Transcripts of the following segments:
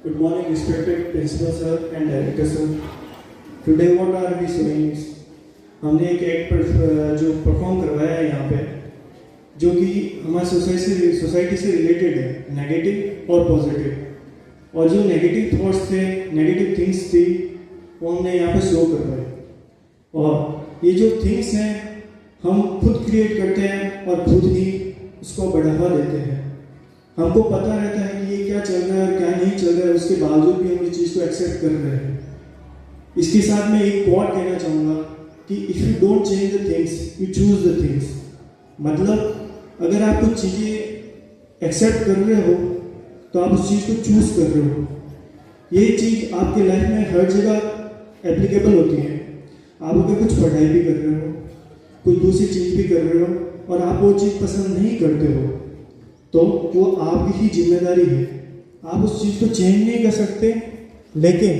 Good morning, respected principal sir and director sir. Today what are we showing is हमने एक act जो perform करवाया है यहाँ पे, जो कि हमारी सोसाइटी से रिलेटेड है, नेगेटिव और पॉजिटिव। और जो नेगेटिव थॉट्स थे, नेगेटिव थिंग्स थी, वो हमने यहाँ पे शो करवाए। और ये जो थिंग्स हैं हम खुद क्रिएट करते हैं और खुद ही उसको बढ़ावा देते हैं। हमको पता रहता है कि ये क्या चल रहा है और क्या नहीं चल रहा है, उसके बावजूद भी हम इस चीज़ को एक्सेप्ट कर रहे हैं। इसके साथ मैं एक कोट कहना चाहूँगा कि if you don't change the things you choose the things. मतलब अगर आप कुछ चीज़ें एक्सेप्ट कर रहे हो तो आप उस चीज़ को चूज कर रहे हो। ये चीज़ आपके लाइफ में हर जगह एप्लीकेबल होती है। आप अगर कुछ पढ़ाई भी कर रहे हो, कुछ दूसरी चीज़ भी कर रहे हो और आप वो चीज़ पसंद नहीं करते हो, तो वो आपकी ही जिम्मेदारी है। आप उस चीज़ को चेंज नहीं कर सकते, लेकिन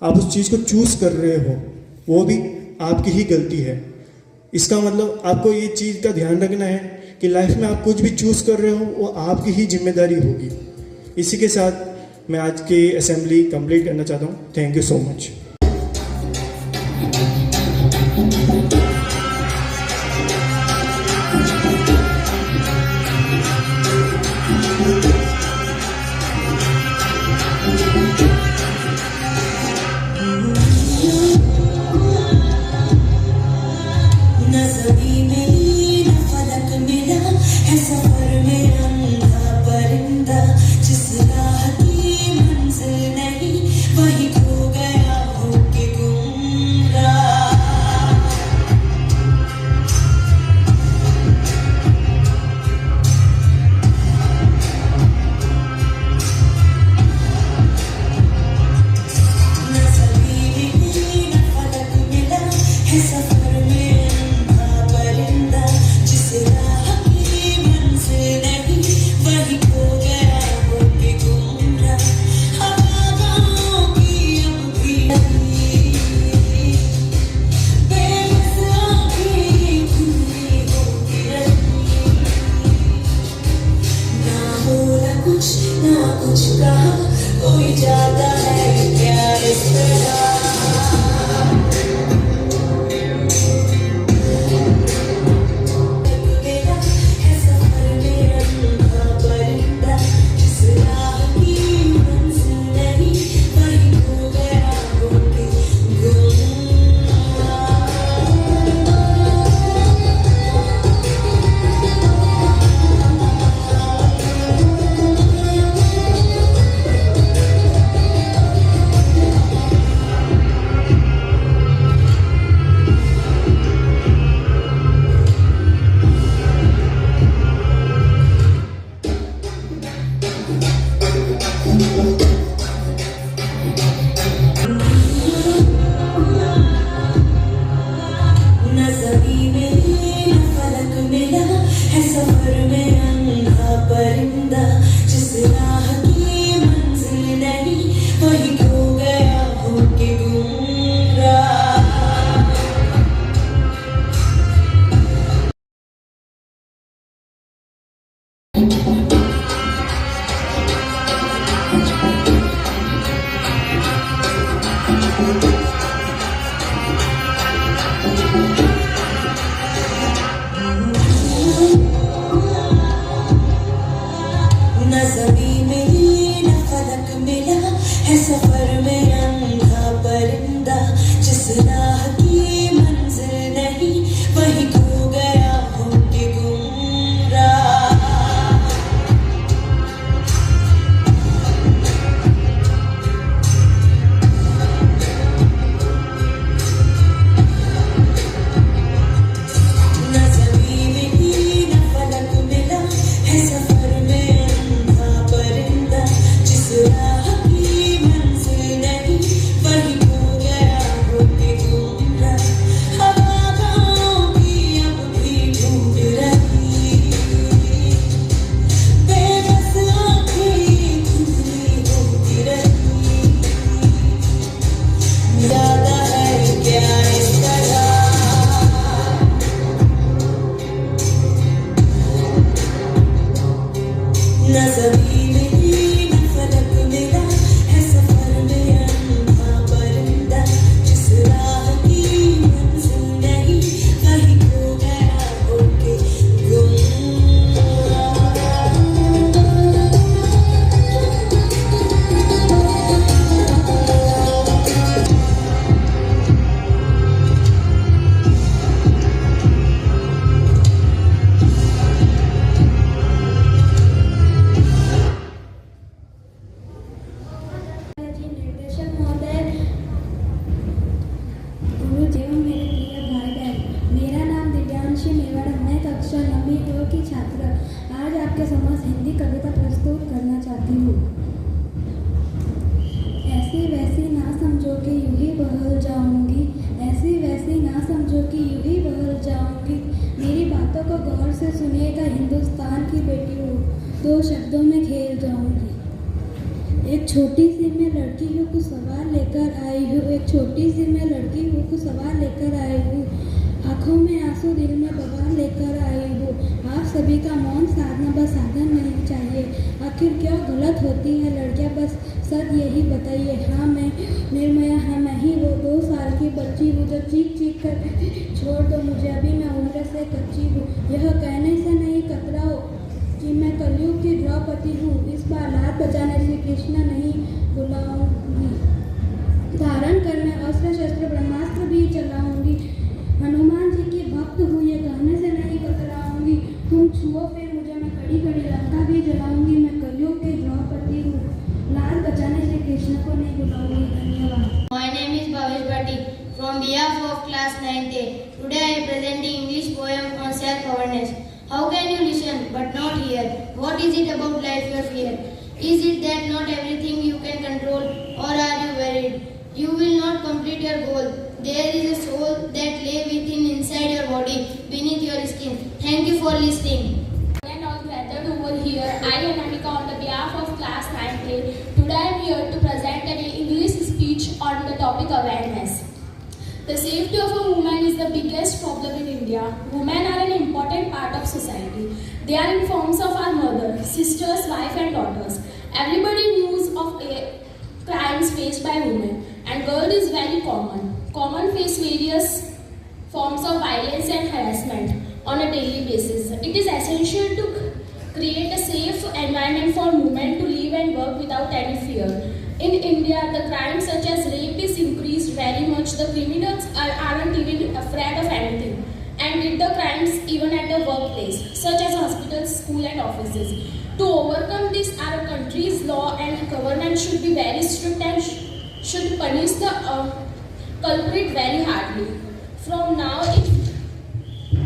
आप उस चीज़ को चूज कर रहे हो, वो भी आपकी ही गलती है। इसका मतलब आपको ये चीज़ का ध्यान रखना है कि लाइफ में आप कुछ भी चूज कर रहे हो वो आपकी ही जिम्मेदारी होगी। इसी के साथ मैं आज की असेंबली कंप्लीट करना चाहता हूँ। Thank you so much. कुछ कहा कोई जाता है प्यार इस तरह। सफर में अंधा परिंदा जिस राह की मंजिल नहीं वही खो गया होके गुमराह। न ज़मीन मिली न फलक मिला है सफर में अंधा परिंदा जिस राह न ज़मीन मिली न फलक मिला हिंदुस्तान की बेटी हूँ, दो शब्दों में खेल जाऊंगी। एक छोटी सी मैं लड़की हूँ, कुछ सवाल लेकर आई हूँ। एक छोटी सी मैं लड़की हूँ, कुछ सवाल लेकर आई हूँ। आँखों में आंसू, दिल में बवाल लेकर आई हूँ। आप सभी का मौन साधना बस साधन नहीं चाहिए। आखिर क्या गलत होती है लड़कियाँ, बस सच यही बताइए। हाँ मैं निर्मया, हाँ मैं ही वो 2 साल की बच्ची हूँ जो चीख चीख कर छोड़ दो मुझे, अभी मैं उम्र से कच्ची हूँ। यह कहने से नहीं कतराओ कि मैं कलयुग की द्रौपदी हूँ। इस बार लात बचाने श्री कृष्ण नहीं बुलाऊंगी। धारण कर मैं अस्त्र शस्त्र ब्रह्मास्त्र भी चलाऊंगी। हनुमान जी की भक्त हूँ, ये कहने से नहीं कतराऊंगी। तुम छुओ फिर मुझे, मैं कड़ी कड़ी लंका भी जलाऊंगी। मैं कलयुग की द्रौपदी हूँ, लात बचाने श्री कृष्ण को नहीं बुलाऊंगी। धन्यवाद। My name is Bhavesh Bhatti from behalf of class 9th A. Today I am presenting English poem on self-awareness. How can you listen but not hear? What is it about life you fear? Is it that not everything you can control, or are you worried you will not complete your goal? There is a soul that lay within inside your body, beneath your skin. Thank you for listening. And all gathered over here, I Anamika on the behalf of class 9th A. Today I am here to present an English speech on the topic awareness. The safety of a woman is the biggest problem in India. Women are an important part of society. They are in forms of our mother, sisters, wife and daughters. Everybody knows of crimes faced by women, and girl is very common. Common face various forms of violence and harassment on a daily basis. It is essential to create a safe environment for women to live and work without any fear. In India, the crimes such as rape is increased very much. The criminals aren't even afraid of anything and did the crimes even at the workplace, such as hospitals, schools and offices. To overcome this, our country's law and government should be very strict and should punish the culprit very hardly. From now,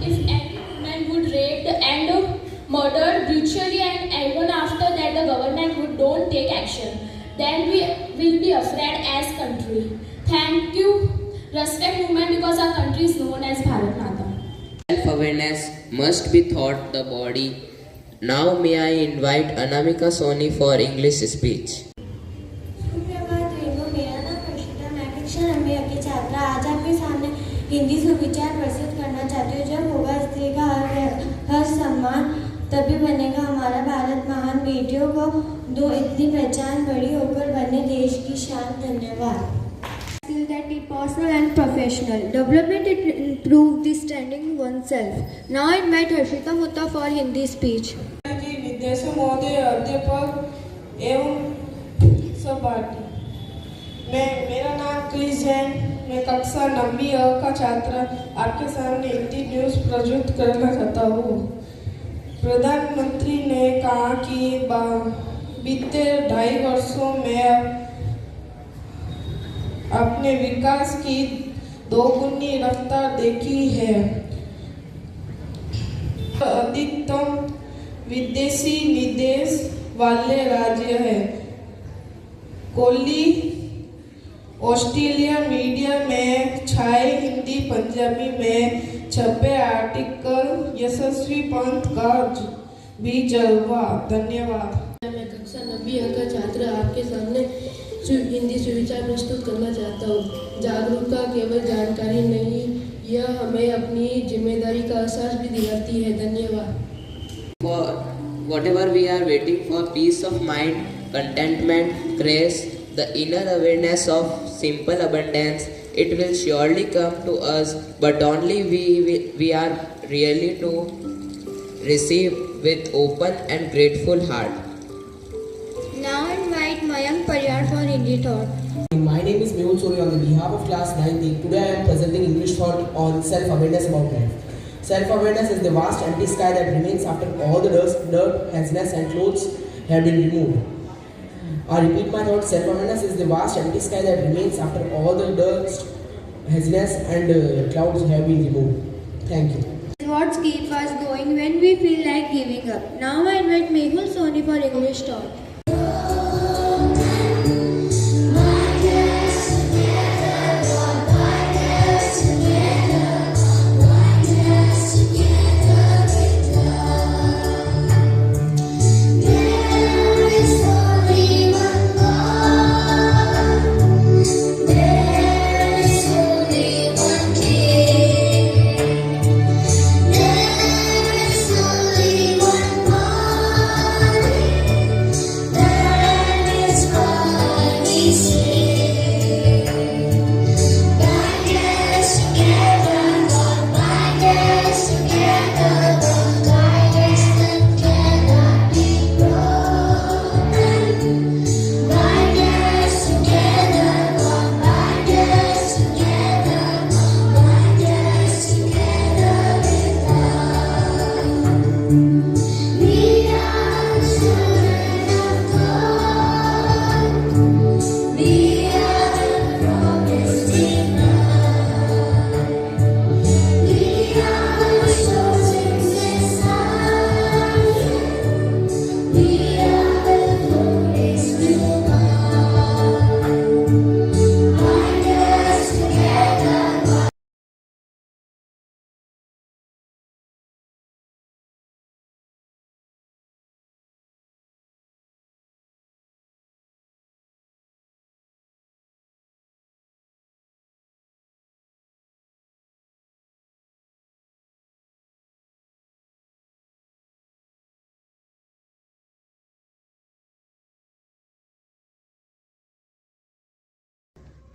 if any woman would raped and murdered brutally and even after that the government would don't take action, then we will be afraid as country. Thank you. Respect women because our country is known as Bharat Mata. Self-awareness must be taught the body. Now may I invite Anamika Soni for English speech. सुप्रभात रेणु, मेरा नाम हर्षिता, मैं कक्षा 9वीं की छात्रा आज आपके सामने हिंदी सुविचार प्रस्तुत करना चाहती हूँ। जब होगा स्त्री का हर सम्मान, तभी बनेगा हमारा भारत महान। बेटियों को दो इतनी पहचान, बड़ी होकर बने देश की शान। धन्यवाद। Skill that is personal and professional. Development it improve the standing oneself. Now I invite Harshita Mutta for Hindi speech. निर्देशक महोदय, अध्यापक एवं सहपाठी, मेरा नाम क्रिस जैन, मैं कक्षा 9वीं का छात्र आपके सामने हिंदी न्यूज़ प्रस्तुत करना चाहता हूँ। प्रधानमंत्री ने कहा कि बीते 2.5 वर्षों में अपने विकास की दोगुनी रफ्तार देखी है। अधिकतम विदेशी निवेश वाले राज्य है। कोहली ऑस्ट्रेलिया मीडिया में छाए हिंदी पंजाबी में छपे आर्टिकल यशस्वी पंत का भी जलवा। धन्यवाद। मैं कक्षा 9वीं का छात्र आपके सामने हिंदी सुविचार प्रस्तुत करना चाहता हूँ। जागरूकता केवल जानकारी नहीं, यह हमें अपनी जिम्मेदारी का एहसास भी दिलाती है। धन्यवाद। For whatever we are waiting for, peace of mind, contentment, grace, the inner awareness of simple abundance, it will surely come to us, but only we are really to receive with open and grateful heart. Now I invite Mayank Pariyar for Hindi thought. My name is Mehul Suri on the behalf of class 9th. Today I am presenting English thought on self-awareness about life. Self-awareness is the vast empty sky that remains after all the dirt, haziness and clothes have been removed. I repeat my thought, self-awareness is the vast empty sky that remains after all the dust, haziness and clouds have been removed. Thank you. What keeps us going when we feel like giving up? Now I invite Mehul Soni for English thought.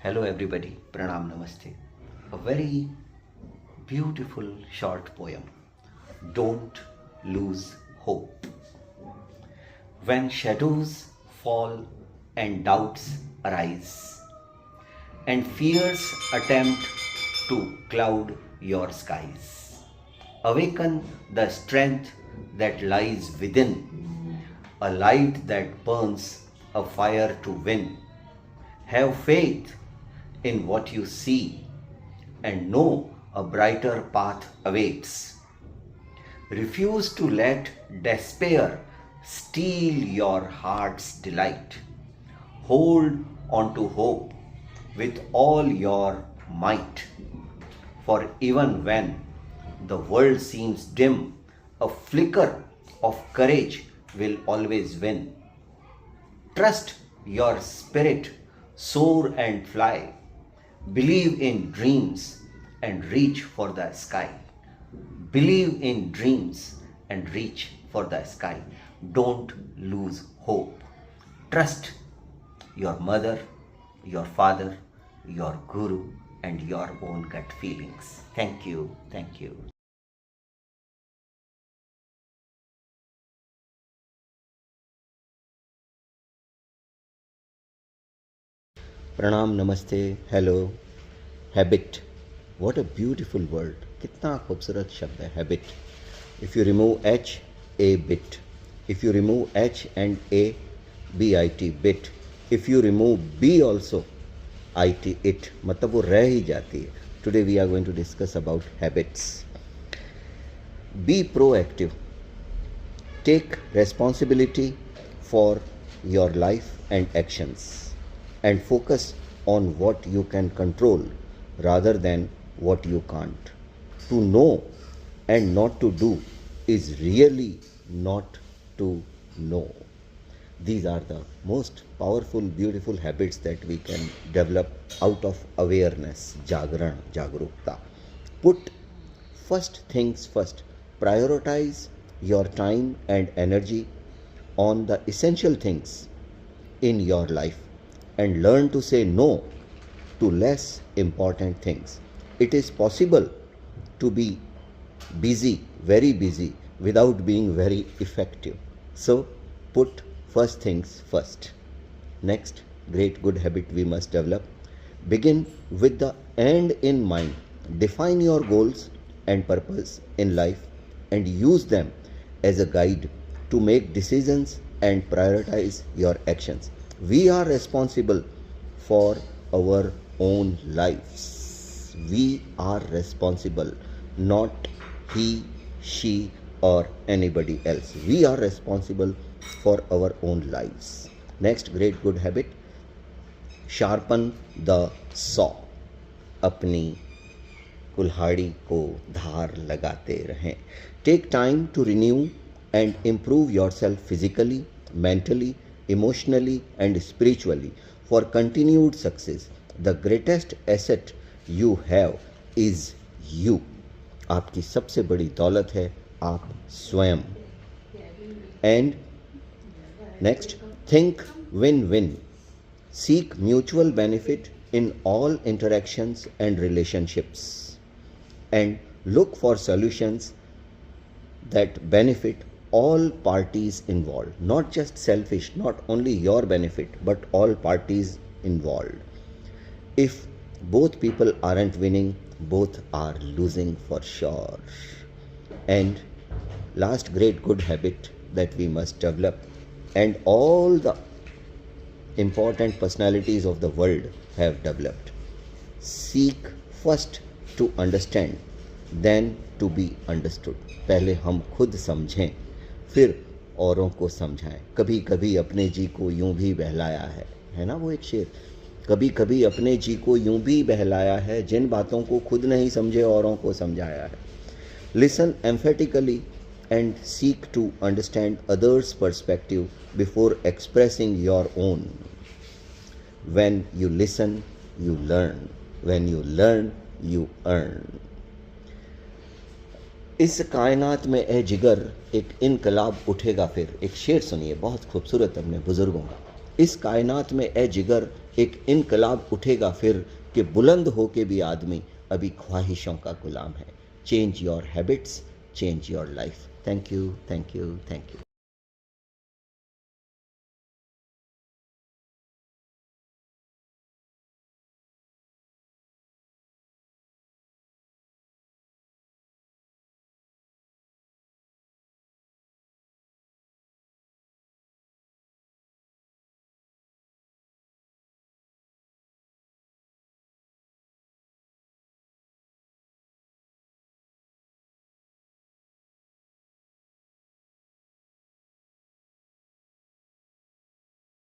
Hello everybody, Pranam Namaste. A very beautiful short poem. Don't lose hope. When shadows fall and doubts arise, and fears attempt to cloud your skies, awaken the strength that lies within, a light that burns, a fire to win. Have faith in what you see and know a brighter path awaits. Refuse to let despair steal your heart's delight. Hold on to hope with all your might. For even when the world seems dim, a flicker of courage will always win. Trust your spirit, soar and fly. Believe in dreams and reach for the sky. Believe in dreams and reach for the sky. Don't lose hope. Trust your mother, your father, your guru, and your own gut feelings. Thank you. Thank you. प्रणाम, नमस्ते, hello, habit. What a beautiful word. कितना खूबसूरत शब्द है habit. If you remove H, a bit. If you remove H and A, B I T bit. If you remove B also, I T it. मतलब वो रह ही जाती है. Today we are going to discuss about habits. Be proactive. Take responsibility for your life and actions and focus on what you can control rather than what you can't. To know and not to do is really not to know. These are the most powerful, beautiful habits that we can develop out of awareness, jagran, jagrukta. Put first things first. Prioritize your time and energy on the essential things in your life and learn to say no to less important things. It is possible to be busy, very busy, without being very effective. So, put first things first. Next great good habit we must develop. Begin with the end in mind. Define your goals and purpose in life and use them as a guide to make decisions and prioritize your actions. We are responsible for our own lives. We are responsible, not he, she, or anybody else. We are responsible for our own lives. Next great good habit. Sharpen the saw. अपनी कुल्हाड़ी को धार लगाते रहें. Take time to renew and improve yourself physically, mentally, emotionally and spiritually for continued success. The greatest asset you have is you. आपकी सबसे बड़ी दौलत है आप स्वयं. And next, think win-win. Seek mutual benefit in all interactions and relationships and look for solutions that benefit all parties involved, not just selfish, not only your benefit, but all parties involved. If both people aren't winning, both are losing for sure. And last great good habit that we must develop, and all the important personalities of the world have developed. Seek first to understand, then to be understood. पहले हम खुद समझें, फिर औरों को समझाएं. कभी कभी अपने जी को यूं भी बहलाया है ना वो एक शेर. कभी कभी अपने जी को यूं भी बहलाया है, जिन बातों को खुद नहीं समझे औरों को समझाया है. Listen emphatically and seek to understand others' perspective before expressing your own. When you listen, you learn. When you learn, you earn. इस कायनात में ए जिगर एक इनकलाब उठेगा फिर. एक शेर सुनिए बहुत खूबसूरत अपने बुजुर्गों का. इस कायनात में ए जिगर एक इनकलाब उठेगा फिर कि बुलंद हो के भी आदमी अभी ख्वाहिशों का गुलाम है। Change your habits, change your life. Thank you, thank you, thank you.